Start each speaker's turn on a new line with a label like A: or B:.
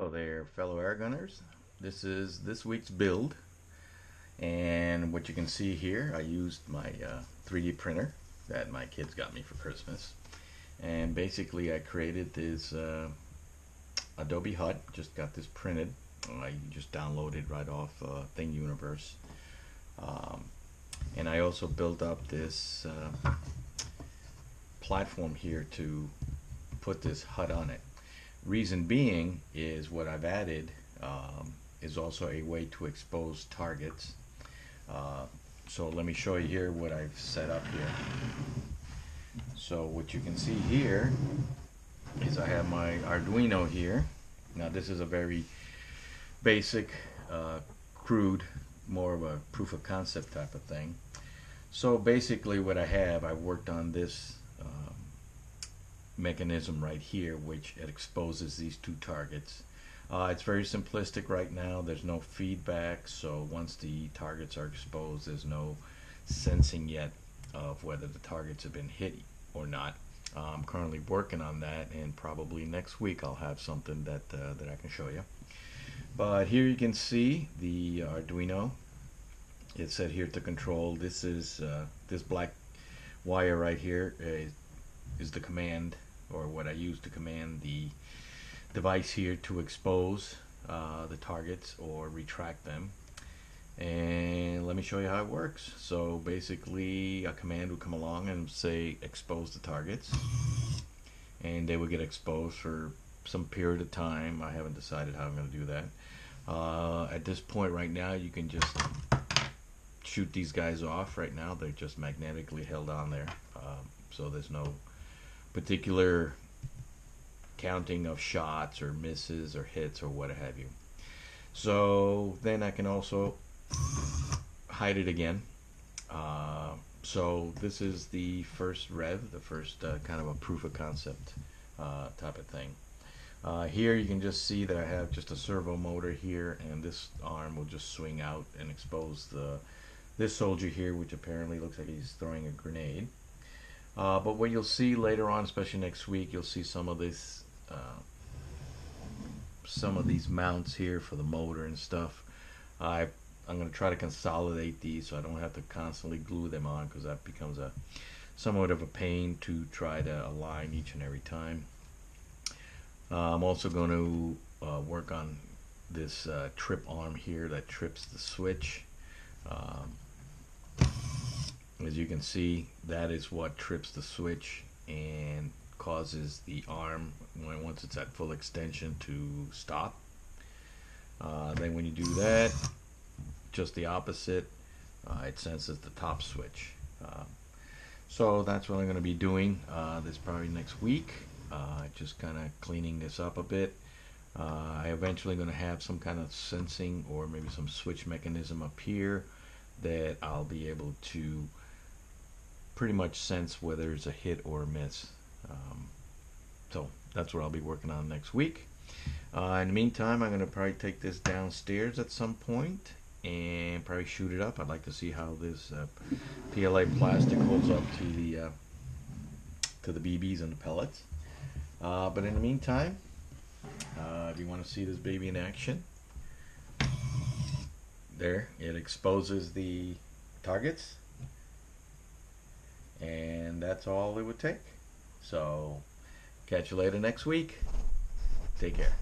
A: Hello there, fellow air gunners. This is this week's build, and what you can see here, I used my 3D printer that my kids got me for Christmas, and basically I created this Adobe HUD. Just got this printed. I just downloaded right off Thingiverse, and I also built up this platform here to put this HUD on it. Reason being is what I've added is also a way to expose targets. So let me show you here what I've set up here. So what you can see here is I have my Arduino here. Now this is a very basic, crude, more of a proof of concept type of thing. So basically what I worked on this mechanism right here, which it exposes these two targets. It's very simplistic right now. There's no feedback, so once the targets are exposed, there's no sensing yet of whether the targets have been hit or not. I'm currently working on that, and probably next week I'll have something that I can show you. But here you can see the Arduino. It's set here to control. This is this black wire right here is the command, or what I use to command the device here to expose the targets or retract them. And let me show you how it works. So basically a command would come along and say expose the targets, and they would get exposed for some period of time. I haven't decided how I'm going to do that. At this point right now you can just shoot these guys off. Right now they're just magnetically held on there, so there's no particular counting of shots or misses or hits or what have you. So then I can also hide it again. So this is the first rev, the first kind of a proof of concept type of thing. Here you can just see that I have just a servo motor here, and this arm will just swing out and expose this soldier here, which apparently looks like he's throwing a grenade. But what you'll see later on, especially next week, you'll see some of this, some of these mounts here for the motor and stuff. I'm going to try to consolidate these so I don't have to constantly glue them on, because that becomes somewhat of a pain to try to align each and every time. I'm also going to work on this trip arm here that trips the switch. As you can see, that is what trips the switch and causes the arm, once it's at full extension, to stop. Then when you do that, just the opposite, it senses the top switch. So that's what I'm going to be doing this probably next week, just kind of cleaning this up a bit. I eventually going to have some kind of sensing or maybe some switch mechanism up here that I'll be able to pretty much sense whether it's a hit or a miss. So that's what I'll be working on next week. In the meantime, I'm going to probably take this downstairs at some point and probably shoot it up. I'd like to see how this PLA plastic holds up to the BBs and the pellets. But in the meantime, if you want to see this baby in action, there, it exposes the targets, and that's all it would take. So catch you later next week. Take care.